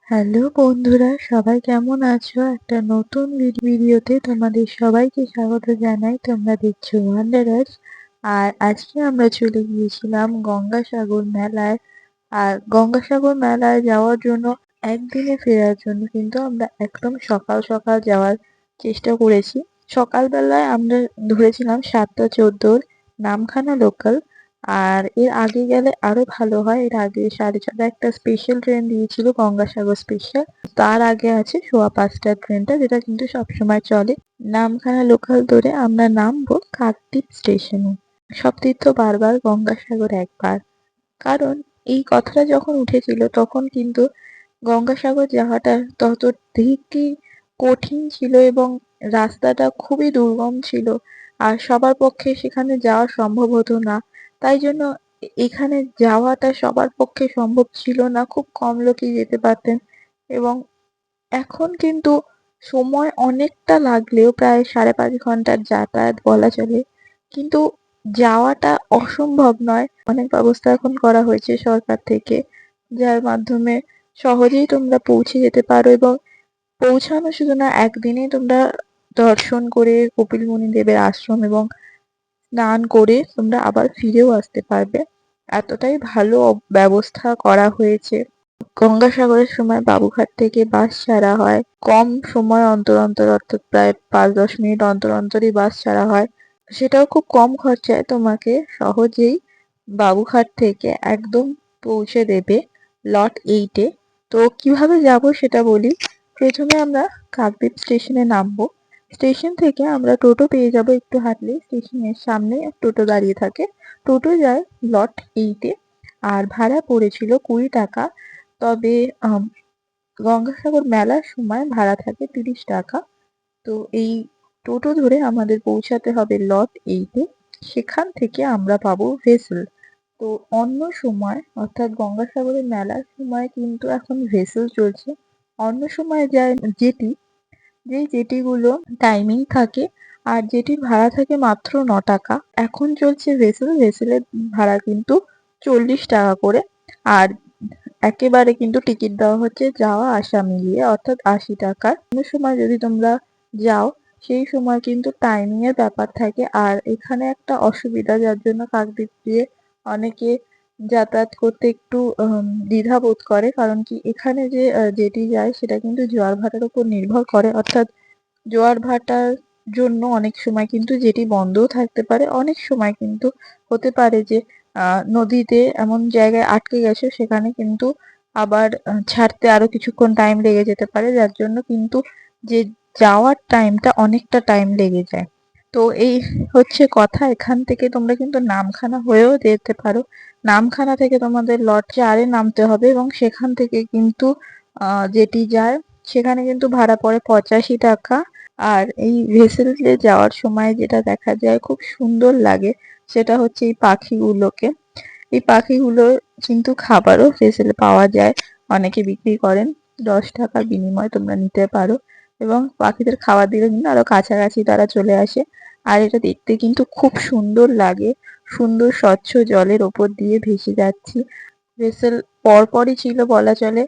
Hello বন্ধুরা, সবাই কেমন আছো? একটা নতুন ভিডিওতে তোমাদের সবাইকে স্বাগত জানাই। তোমরা দেখছো ওয়ান্ডারার্স। আর আজকে আমরা চলে গিয়েছিলাম গঙ্গাসাগর মেলায়। আর গঙ্গাসাগর মেলায় যাওয়ার জন্য একদিনে ফেরার জন্য কিন্তু আমরা একদম সকাল সকাল যাওয়ার চেষ্টা করেছি। সকালবেলায় আমরা ধরেছিলাম 7:14 নামখানা লোকাল। আর এর আগে গেলে আরো ভালো হয়। এর আগে 6:30 একটা স্পেশাল ট্রেন দিয়েছিল, গঙ্গাসাগর স্পেশাল। তার আগে আছে 5:15 ট্রেনটা, যেটা কিন্তু সবসময় চলে। নামখানা লোকাল ধরে আমরা নামবো কাকদ্বীপ স্টেশনে। সব তীর্থ বারবার, গঙ্গাসাগর একবার। কারণ এই কথাটা যখন উঠেছিল তখন কিন্তু গঙ্গাসাগর যাওয়াটা ততোধিকই কঠিন ছিল এবং রাস্তাটা খুবই দুর্গম ছিল। আর সবার পক্ষে সেখানে যাওয়া সম্ভব হতো না। তাই জন্য এখানে যাওয়াটা সবার পক্ষে সম্ভব ছিল না। খুব কম লোকই যেতে পারতেন। এবং এখন কিন্তু সময় অনেকটা লাগলেও, প্রায় 5.5 ঘন্টার যাতায়াত বলা চলে, কিন্তু যাওয়াটা অসম্ভব নয়। অনেক ব্যবস্থা এখন করা হয়েছে সরকার থেকে, যার মাধ্যমে সহজেই তোমরা পৌঁছে যেতে পারো। এবং পৌঁছানো শুধু না, একদিনেই তোমরা দর্শন করে কপিল মুনি দেবের আশ্রম এবং স্নান করে তোমরা আবার ফিরেও আসতে পারবে। এতটাই ভালো ব্যবস্থা করা হয়েছে। গঙ্গাসাগরের সময় বাবুঘাট থেকে বাস ছাড়া হয় কম সময় অন্তর অন্তর, অর্থাৎ প্রায় 5-10 মিনিট অন্তর অন্তরই বাস ছাড়া হয়। সেটাও খুব কম খরচায় তোমাকে সহজেই বাবুঘাট থেকে একদম পৌঁছে দেবে লট 8-এ। তো কিভাবে যাব সেটা বলি। প্রথমে আমরা কাকদ্বীপ স্টেশনে নামবো। স্টেশন থেকে আমরা টোটো পেয়ে যাব। একটু হাঁটলে স্টেশনের সামনে টোটো দাঁড়িয়ে থাকে। টোটো যায় লট 8-এ। আর ভাড়া পড়েছিল 20 টাকা। তবে গঙ্গাসাগর মেলার সময় ভাড়া থাকে 30 টাকা। তো এই টোটো ধরে আমাদের পৌঁছাতে হবে লট 8-এ। সেখান থেকে আমরা পাবো ভেসেল। তো অন্য সময়, অর্থাৎ গঙ্গাসাগরের মেলার সময় কিন্তু এখন ভেসেল চলছে। অন্য সময় যায় জেটি। যেই জেটিগুলো টাইমিং থাকে, আর জেটির ভাড়া থাকে মাত্র 9 টাকা। এখন চলছে ভেসেল। ভেসেলের ভাড়া কিন্তু 40 টাকা করে। আর একেবারে কিন্তু টিকিট দেওয়া হচ্ছে যাওয়া আসা মিলিয়ে, অর্থাৎ 80 টাকার। অন্য সময় যদি তোমরা যাও, সেই সময় কিন্তু টাইমিং এর ব্যাপার থাকে। আর এখানে একটা অসুবিধা, যার জন্য কাকদ্বীপ দিয়ে অনেকে যাতায়াত করতে একটু দ্বিধা বোধ করে। কারণ কি, এখানে যে জেটি যায় সেটা কিন্তু জোয়ার ভাটার উপর নির্ভর করে। অর্থাৎ জোয়ার ভাটার জন্য অনেক সময় কিন্তু জেটি বন্ধও থাকতে পারে। অনেক সময় কিন্তু হতে পারে যে নদীতে এমন জায়গায় আটকে গেছে, সেখানে কিন্তু আবার ছাড়তে আরো কিছুক্ষণ টাইম লেগে যেতে পারে, যার জন্য কিন্তু যে যাওয়ার টাইমটা অনেকটা টাইম লেগে যায়। তো এই হচ্ছে কথা। এখান থেকে তোমরা কিন্তু নামখানা হয়েও যেতে পারো। নামখানা থেকে তোমাদের লট 4-এ নামতে হবে এবং সেখান থেকে কিন্তু যেটি যায় সেখানে কিন্তু ভাড়া পড়ে 85 টাকা। আর এই ভেসেলে যাওয়ার সময় যেটা দেখা যায়, খুব সুন্দর লাগে, সেটা হচ্ছে এই পাখিগুলোকে। এই পাখিগুলো কিন্তু খাবারও ভেসেলে পাওয়া যায়। অনেকে বিক্রি করেন। 10 টাকার বিনিময়ে তোমরা নিতে পারো এবং পাখিদের খাবার দিলে কিন্তু আরো কাছাকাছি তারা চলে আসে। আর এটা দেখতে কিন্তু খুব সুন্দর লাগে। সুন্দর স্বচ্ছ জলের ওপর দিয়ে ভেসে যাচ্ছি। ভেসেল পরপরই ছিল বলা চলে।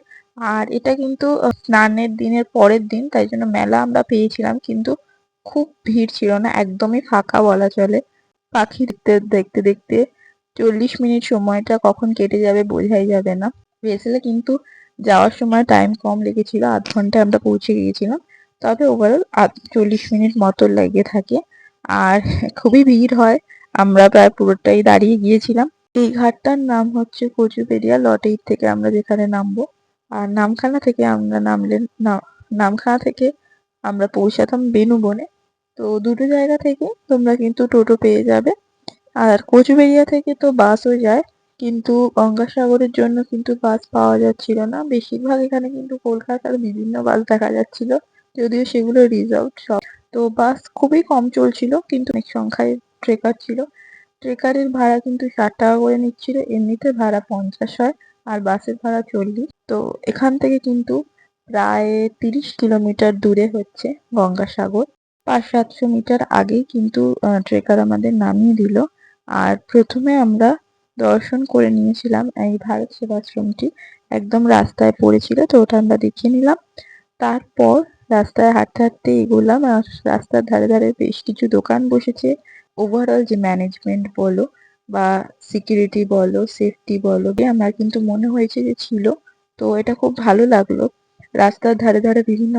আর এটা কিন্তু স্নানের দিনের পরের দিন, তাই জন্য মেলা আমরা পেয়েছিলাম, কিন্তু খুব ভিড় ছিল না, একদমই ফাঁকা বলা চলে। পাখি দেখতে দেখতে দেখতে 40 মিনিট সময়টা কখন কেটে যাবে বোঝাই যাবে না। ভেসেলে কিন্তু যাওয়ার সময় টাইম কম লেগেছিল, 0.5 ঘন্টায় আমরা পৌঁছে গিয়েছিলাম। তবে ওভারঅল 40 মিনিট মতো লেগে থাকে। আর খুবই ভিড় হয়। আমরা প্রায় পুরোটাই দাঁড়িয়ে গিয়েছিলাম। এই ঘাটটার নাম হচ্ছে কচুবেড়িয়া। লট 8 থেকে আমরা যেখানে নামবো। আর নামখানা থেকে আমরা নামখানা থেকে আমরা পৌঁছাতাম বেনুবনে। তো দুটো জায়গা থেকে তোমরা কিন্তু টোটো পেয়ে যাবে। আর কোচবিহার থেকে তো বাসও যায়, কিন্তু গঙ্গাসাগরের জন্য কিন্তু বাস পাওয়া যাচ্ছিল না। বেশিরভাগ এখানে কিন্তু কলকাতার বিভিন্ন বাস দেখা যাচ্ছিল, যদিও সেগুলো রিজার্ভড সব। তো বাস খুবই কম চলছিল, কিন্তু অনেক সংখ্যায় ট্রেকার ছিল। ট্রেকারের ভাড়া কিন্তু 60 টাকা করে নিচ্ছিল। এমনিতে ভাড়া 50 হয়, আর বাসের ভাড়া 40। তো এখান থেকে কিন্তু প্রায় 30 কিলোমিটার দূরে হচ্ছে গঙ্গাসাগর। 500-700 মিটার আগেই কিন্তু ট্রেকার আমাদের নামিয়ে দিল। আর প্রথমে আমরা দর্শন করে নিয়েছিলাম এই ভারত সেবাশ্রমটি। একদম রাস্তায় পড়েছিল, তো ওটা আমরা দেখিয়ে নিলাম। তারপর রাস্তায় হাঁটতে হাঁটতে এগোলাম, আর রাস্তার ধারে ধারে বেশ কিছু দোকান বসেছে। ওভারঅল যে ম্যানেজমেন্ট বলো বা সিকিউরিটি বলো, সেফটি বলো, আমার কিন্তু মনে হয়েছে যে ছিল। তো এটা খুব ভালো লাগলো। রাস্তার ধারে ধারে বিভিন্ন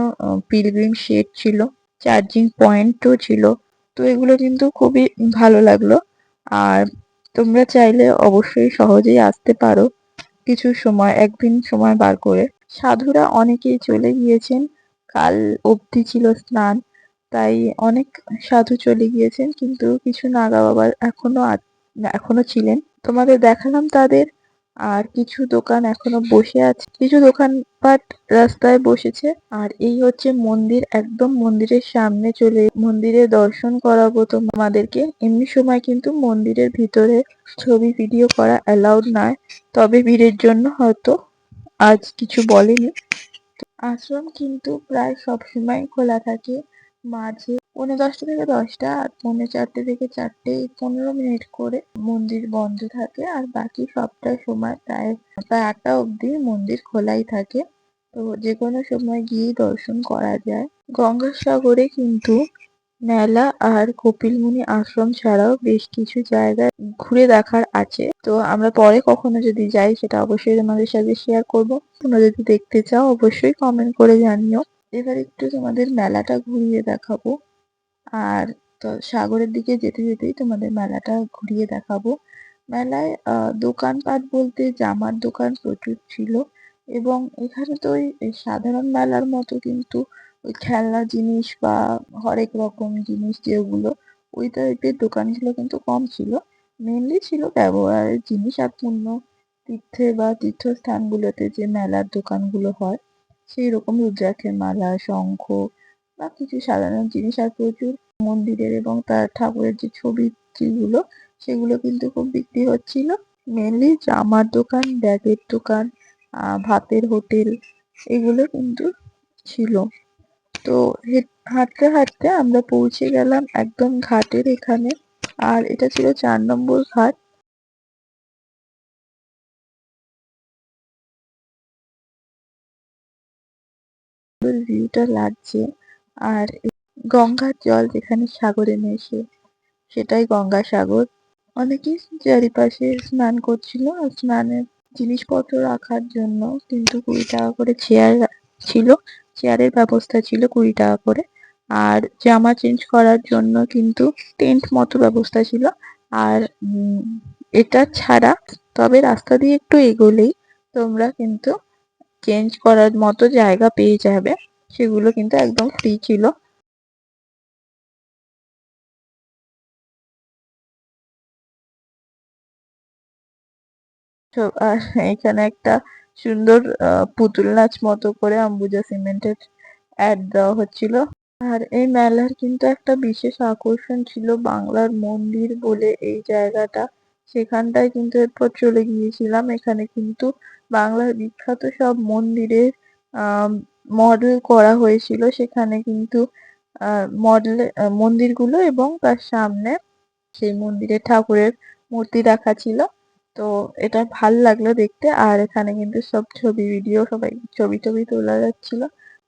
পিলগ্রিম শেড ছিল, চার্জিং পয়েন্টও ছিল। তো এগুলো কিন্তু খুবই ভালো লাগলো। আর তোমরা চাইলে অবশ্যই সহজেই আসতে পারো কিছু সময়, একদিন সময় বার করে। সাধুরা অনেকেই চলে গিয়েছেন, কাল অবধি ছিল স্নান, তাই অনেক সাধু চলে গিয়েছেন, কিন্তু কিছু নাগা বাবা এখনো ছিলেন, তোমাদের দেখালাম তাদের। আর কিছু দোকান এখনো বসে আছে, কিছু দোকানপাট রাস্তায় বসেছে। আর এই হচ্ছে মন্দির, একদম মন্দিরের সামনে চলে মন্দিরে দর্শন করাবো তোমাদেরকে। এমনি সময় কিন্তু মন্দিরের ভিতরে ছবি ভিডিও করা অ্যালাউড নয়, তবে ভিড়ের জন্য হয়তো আজ কিছু বলেনি। আশ্রম কিন্তু প্রায় সবসময় খোলা থাকে, মাঝে 9:30 থেকে 10টা আর 4:45 থেকে 4টে 15 মিনিট করে মন্দির বন্ধ থাকে, আর বাকি সবটা সময় প্রায় প্রায় 8টা অবধি মন্দির খোলাই থাকে। তো যে কোনো সময় গিয়ে দর্শন করা যায়। গঙ্গাসাগরে কিন্তু মেলা আর কপিলমুনি আশ্রম ছাড়াও বেশ কিছু জায়গায় ঘুরে দেখার আছে। তো আমরা পরে কখনো যদি যাই সেটা অবশ্যই তোমাদের সাথে শেয়ার করব। তোমরা যদি দেখতে চাও অবশ্যই কমেন্ট করে জানিও। এবার একটু তোমাদের মেলাটা ঘুরিয়ে দেখাবো। আর তো সাগরের দিকে যেতে যেতেই তোমাদের মেলাটা ঘুরিয়ে দেখাবো। মেলায় দোকানপাট বলতে জামার দোকান প্রচুর ছিল, এবং এখানে তো ওই সাধারণ মেলার মতো কিন্তু ওই খেলনা জিনিস বা হরেক রকম জিনিস যেগুলো ওই টাইপের দোকানগুলো কিন্তু কম ছিল। মেনলি ছিল ব্যবহারের জিনিস আর পূণ্য তীর্থে বা তীর্থস্থানগুলোতে যে মেলার দোকানগুলো হয় সেই রকম রুদ্রাক্ষের মালা, শঙ্খ বা কিছু সাধারণ জিনিস, আর প্রচুর মন্দিরের এবং তার ঠাকুরের যে ছবি যেগুলো সেগুলো কিন্তু খুব বিক্রি হচ্ছিল। মেনলি জামার দোকান, ব্যাগের দোকান, ভাতের হোটেল এগুলো কিন্তু ছিল। তো হাঁটতে হাঁটতে আমরা পৌঁছে গেলাম একদম ঘাটের এখানে, আর এটা ছিল 4 নম্বর ঘাট। ভিউটা লাগছে, আর গঙ্গার জল যেখানে সাগরে মেশে সেটাই গঙ্গাসাগর। অনেকেই চারিপাশে স্নান করছিল, আর স্নানের জিনিসপত্র রাখার জন্য কিন্তু 20 টাকা করে চেয়ার ছিল, চেয়ারের ব্যবস্থা ছিল 20 টাকা করে। আর জামা চেঞ্জ করার জন্য কিন্তু টেন্ট মতো ব্যবস্থা ছিল। আর এটা ছাড়া তবে রাস্তা দিয়ে একটু এগোলেই তোমরা কিন্তু চেঞ্জ করার মতো জায়গা পেয়ে যাবে, সেগুলো কিন্তু একদম ফ্রি ছিল। তো আর এখানে একটা সুন্দর পুতুল নাচ মতো করে অম্বুজা সিমেন্টের অ্যাড দেওয়া হচ্ছিল। আর এই মেলার কিন্তু একটা বিশেষ আকর্ষণ ছিল বাংলার মন্দির বলে এই জায়গাটা, সেখানটায় কিন্তু এরপর চলে গিয়েছিলাম। এখানে কিন্তু বাংলার বিখ্যাত সব মন্দিরের মডেল করা হয়েছিল, সেখানে কিন্তু মডেল মন্দিরগুলো এবং তার সামনে সেই মন্দিরের ঠাকুরের মূর্তি রাখা ছিল। তো এটা ভাল লাগলো দেখতে। আর এখানে কিন্তু সব ছবি ভিডিও সবাই ছবি টবি তোলা যাচ্ছিল।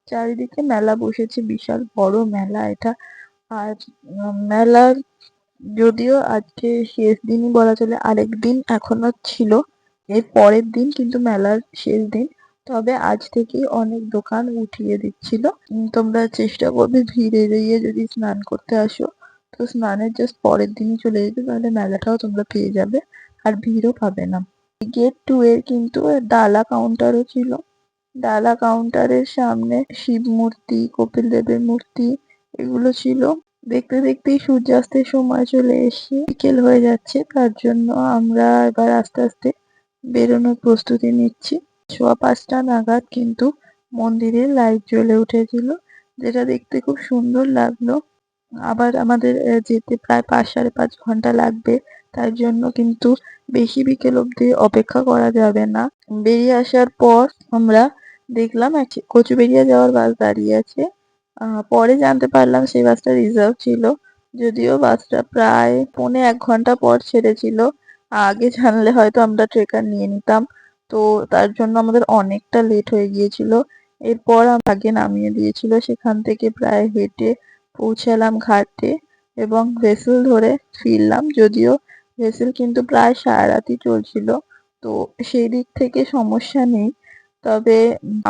চারিদিকে মেলা বসেছে, বিশাল বড় মেলা এটা। আর মেলার যদিও আজকে শেষ দিনই বলা চলে, আরেক দিন এখনো ছিল, এর পরের দিন কিন্তু মেলার শেষ দিন। তবে আজ থেকেই অনেক দোকান উঠিয়ে দিচ্ছিল। তোমরা চেষ্টা করবে ভিড় এড়িয়ে যদি স্নান করতে আসো, তো স্নানের জাস্ট পরের দিনই চলে যেতে, তাহলে মেলাটাও তোমরা পেয়ে যাবে আর ভিড়ও পাবে না। গেট 2 এর কিন্তু ডালা কাউন্টারও ছিল। ডালা কাউন্টারের সামনে শিব মূর্তি, কপিল দেবের মূর্তি এগুলো ছিল। দেখতে দেখতেই সূর্যাস্তের সময় চলে এসে বিকেল হয়ে যাচ্ছে, তার জন্য আমরা এবার আস্তে আস্তে বেরোনোর প্রস্তুতি নিচ্ছি। 5:15 নাগাদ কিন্তু মন্দিরে লাইট জ্বলে উঠেছিল, যেটা দেখতে খুব সুন্দর লাগলো। আবার আমাদের যেতে প্রায় 5-5.5 ঘন্টা লাগবে, তার জন্য কিন্তু বেশি বিকেল অবধি অপেক্ষা করা যাবে না। বেরিয়ে আসার পর আমরা দেখলাম কচুবেড়িয়া যাওয়ার বাস দাঁড়িয়ে আছে। পরে জানতে পারলাম সেই বাসটা রিজার্ভ ছিল, যদিও বাসটা প্রায় 1.25 ঘন্টা পর ছেড়েছিল। আগে জানলে হয়তো আমরা ট্রেকার নিয়ে নিতাম। তো তার জন্য আমাদের অনেকটা লেট হয়ে গিয়েছিল। এরপর আগে নামিয়ে দিয়েছিল, সেখান থেকে প্রায় হেঁটে পৌঁছালাম ঘাটে এবং ভেসেল ধরে ফিরলাম। যদিও ভেসেল কিন্তু প্রায় সারা রাতই চলছিল, তো সেই দিক থেকে সমস্যা নেই। তবে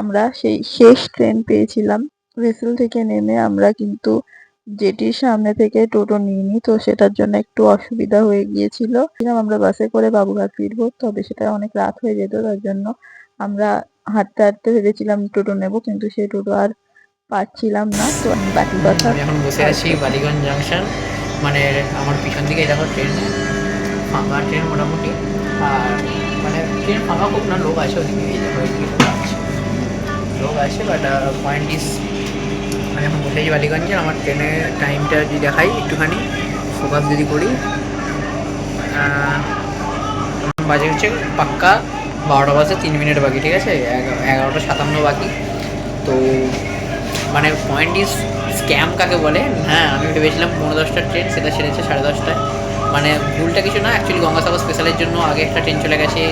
আমরা সেই শেষ ট্রেন পেয়েছিলাম। ভেসেল থেকে নেমে আমরা কিন্তু জেটির সামনে থেকে টোটো নিইনি, তো সেটার জন্য একটু অসুবিধা হয়ে গিয়েছিল। আমরা বাসে করে বাবুঘাট ফিরবো, তবে সেটা অনেক রাত হয়ে যেত, তার জন্য আমরা হাঁটতে হাঁটতে ভেবেছিলাম টোটো নেব, কিন্তু সেই টোটো আর পাচ্ছিলাম না। তো আমি বাকি কথা আমি এখন বসে আছি বালিগঞ্জ জাংশন, মানে আমার পিছন দিকে দেখো ট্রেন, ফাঁকা ট্রেন মোটামুটি। আর মানে ট্রেন ফাঁকা খুব না, লোক আছে ওদিকে, এই দেখো এদিকে লোক আছে বাট পয়েন্ট ইস আমি এখন বসে আছি বালিগঞ্জে। আমার ট্রেনের টাইমটা যদি দেখাই একটুখানি ফোকাস যদি করি, বাজে হচ্ছে পাক্কা 12টা বাজে 3 মিনিট বাকি, ঠিক আছে, 11টা 57 বাকি। তো মানে পয়েন্ট ইজ স্ক্যাম কাকে বলে। হ্যাঁ, আমি ভেবেছিলাম 9:30টার ট্রেন, সেটা ছেড়েছে 10:30টায়। মানে ভুলটা কিছু না, অ্যাকচুয়ালি গঙ্গাসাগর স্পেশালের জন্য আগে একটা ট্রেন চলে গেছে,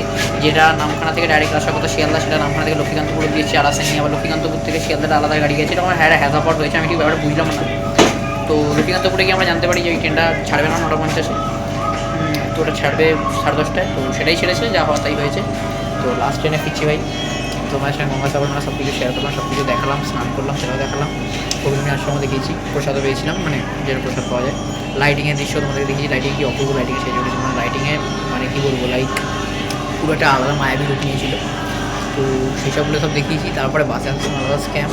যেটা নামখানা থেকে ডাইরেক্ট আসার কথা শিয়ালদা, সেটা নামখানা থেকে লক্ষ্মীকান্তপুর দিয়েছে আর আসেনি। আবার লক্ষ্মীকান্তপুর থেকে শিয়ালদাটা আলাদা গাড়ি গেছে, এটা আমার হ্যাঁ হ্যাজাপট হয়েছে, আমি ঠিক ব্যাপারটা বুঝলাম না। তো লক্ষ্মীকান্তপুরে গিয়ে আমরা জানতে পারি যে ওই ট্রেনটা ছাড়বে না 9:50-এ, তো ওটা ছাড়বে 10:30টায়। তো সেটাই ছেড়েছে, যা হওয়া তাই হয়েছে। তো লাস্ট ট্রেনে ফিরছি ভাই, তোমার সঙ্গে গঙ্গাসাগর মানে সব কিছু শেয়ার করলাম, সব কিছু দেখালাম, স্নান করলাম, সেটাও দেখালাম। কবিরমণি আশ্রমও দেখিয়েছি, প্রসাদও পেয়েছিলাম, মানে যেটা প্রসাদ পাওয়া যায়। লাইটিংয়ের দৃশ্য তোমাদেরকে দেখিয়েছি, লাইটিং কি অপূর্ব লাইটিং সেই জন্য, মানে লাইটিংয়ে মানে কী বলবো, লাইক পুরো একটা আলাদা মায়াবী রূপ নিয়েছিল। তো সেসবগুলো সব দেখিয়েছি। তারপরে বাসে আসতে আলাদা স্ক্যাম,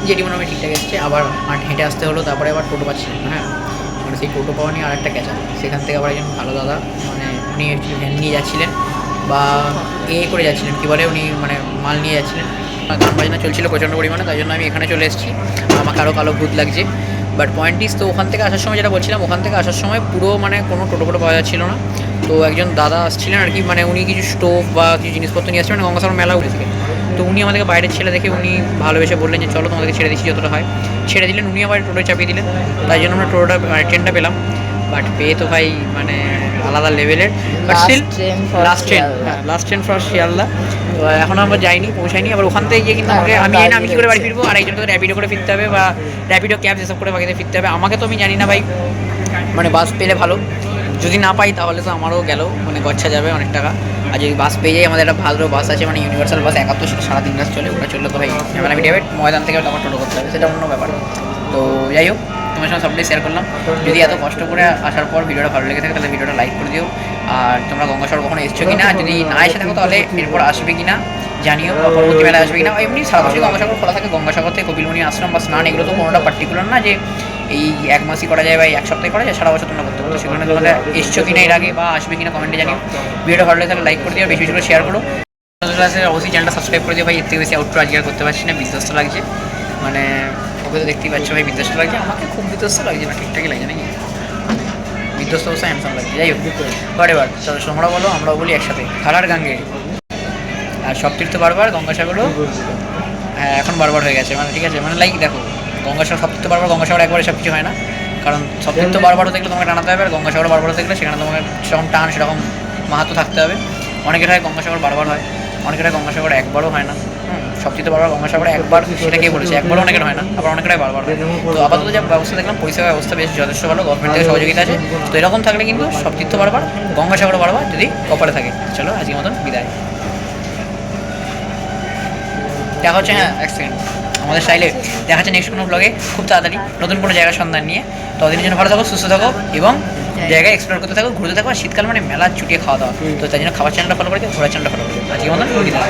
যেটি মনে হয় ঠিকঠাক এসেছে, আবার হেঁটে আসতে হলো। তারপরে আবার টোটো পাচ্ছিলাম না, হ্যাঁ, মানে সেই টোটো পাওয়া নিয়ে আরেকটা ক্যাচ আছে। সেখান থেকে আবার একজন ভালো দাদা, মানে উনি ভ্যান নিয়ে যাচ্ছিলেন বা করে যাচ্ছিলেন, কী বলে, উনি মানে মাল নিয়ে যাচ্ছিলেন। গান বাজনা চলছিল প্রচণ্ড পরিমাণে, তাই জন্য আমি এখানে চলে এসেছি। আমাকে আরও কালো ভূত লাগছে। বাট পয়েন্ট ইস, তো ওখান থেকে আসার সময় যেটা বলছিলাম, ওখান থেকে আসার সময় পুরো মানে কোনো টোটো পাওয়া যাচ্ছিল না। তো একজন দাদা আসছিলেন আর কি, মানে উনি কিছু স্টোভ বা কিছু জিনিসপত্র নিয়ে আসছিলেন, গঙ্গাসাগর মেলা উঠেছিল। তো উনি আমাদেরকে বাইরে ছেড়ে দেখে উনি ভালোবেসে বললেন যে চলো তোমাদেরকে ছেড়ে দিচ্ছি যতটা হয়। ছেড়ে দিলেন, উনি আবার টোটোয় চাপিয়ে দিলেন, তাই জন্য আমরা টোটোটা ট্রেনটা পেলাম। বাট পেয়ে তো ভাই মানে আলাদা লেভেলের। But still last train for Sealdah. তো এখন আমরা যাইনি, পৌঁছাইনি। আবার ওখান থেকে গিয়ে কিন্তু আমাকে আমি কী করে বাড়ি ফিরবো, আর একজনকে তো র্যাপিডো করে ফিরতে হবে বা র্যাপিডো ক্যাব যেসব করে বাকিতে ফিরতে হবে। আমাকে তো আমি জানি না ভাই, মানে বাস পেলে ভালো, যদি না পাই তাহলে তো আমারও গেল, মানে গচ্ছা যাবে অনেক টাকা। আর যদি বাস পেয়ে যাই, আমাদের একটা ভালো বাস আছে, মানে ইউনিভার্সাল বাস 71, সেটা সারা 3 রাত চলে, ওটা চললে তো ভাই এবার আমি ডেভিড ময়দান থেকে আমার টোটো করতে হবে, সেটা অন্য ব্যাপার। তো যাই হোক, তোমার সঙ্গে সবটাই শেয়ার করলাম। যদি এত কষ্ট করে আসার পর ভিডিওটা ভালো লেগে থাকে, তাহলে ভিডিওটা লাইক করে দিও। আর তোমরা গঙ্গাসাগর কখনো এসছো কি না, যদি না এসে থাকো তাহলে এরপর আসবে কি না জানিও, বা পরবর্তী মেলায় আসবে কি না। এমনি সারা বছরই গঙ্গাসাগর খোলা থাকে। গঙ্গাসাগর থেকে কপিলমুনি আশ্রম বা স্নান, এগুলো তো কোনোটা পার্টিকুলার না যে এই 1 মাসই করা যায় বা 1 সপ্তাহে করা যায়, সারা বছর তোমরা করতে পারো। তো সেখানে তোমরা এসছো কিনা এর আগে বা আসবে কিনা কমেন্টে জানিও। ভিডিওটা ভালো লাগে তাহলে লাইক করে দিও, বেশি বেশি করে শেয়ার করো। ক্লাসে অবশ্যই চ্যানেলটা সাবস্ক্রাইব করে দিও ভাই, এর থেকে বেশি আউটরো আজকে আর করতে পারছি না, বিধ্বস্ত লাগছে। মানে ওকে তো দেখতেই পাচ্ছ ভাই, বিধ্বস্ত লাগছে, আমাকে খুব বিধ্বস্ত লাগছে না, ঠিকঠাকই লাগছে নাকি, বিধ্বস্ত অবশ্যই হ্যান্ডসাম লাগছে। যাই হোক, বাট এবার চলো তোমরা বলো, আমরাও বলি একসাথে, হারার গাঙ্গে। আর সব তীর্থ বারবার, গঙ্গাসাগরও হ্যাঁ এখন বারবার হয়ে গেছে, মানে ঠিক আছে, মানে লাইক দেখো, গঙ্গাসাগর সব তীর্থ বারবার, গঙ্গাসাগর একবারে সব কিছু হয় না। কারণ সব তীর্থ বারবারও দেখলে তোমাকে টানাতে হবে, আর গঙ্গাসাগর বারবারও দেখলে সেখানে তোমাকে সেরকম টান, সেরকম মাহাত্ম থাকতে হবে। অনেকের হয় গঙ্গাসাগর বারবার হয়, অনেকের হয় গঙ্গাসাগর একবারও হয় না। সব তীর্থ বারবার, গঙ্গাসাগরে একবার, সেটা কে বলেছে, একবারও অনেকের হয় না, আবার অনেকের হয় বারবার হয়। তো আপাতত যা ব্যবস্থা দেখলাম, পয়সা ব্যবস্থা বেশ যথেষ্ট ভালো, গভর্নমেন্ট থেকে সহযোগিতা আছে। তো এরকম থাকলে কিন্তু সব তীর্থ বারবার, গঙ্গাসাগর বারবার যদি কপালে থাকে। চলো আজকের মতন বিদায়, দেখা হচ্ছে। হ্যাঁ, এক সেকেন্ড, আমাদের স্টাইলে দেখা হচ্ছে নেক্সট কোনো ব্লগে খুব তাড়াতাড়ি নতুন কোনো জায়গার সন্ধান নিয়ে। ততদিনের জন্য ভালো থাকো, সুস্থ থাকো এবং জায়গায় এক্সপ্লোর করতে থাকো, ঘুরতে থাকো। আর শীতকাল মানে মেলা চুটিয়ে খাওয়া দাওয়া, তো তাই জন্য খাবার চ্যানেলটা ফলো করে দিও, ঘোরার চ্যানেলটা ফলো করে দিও। আজকের মতন বিদায়।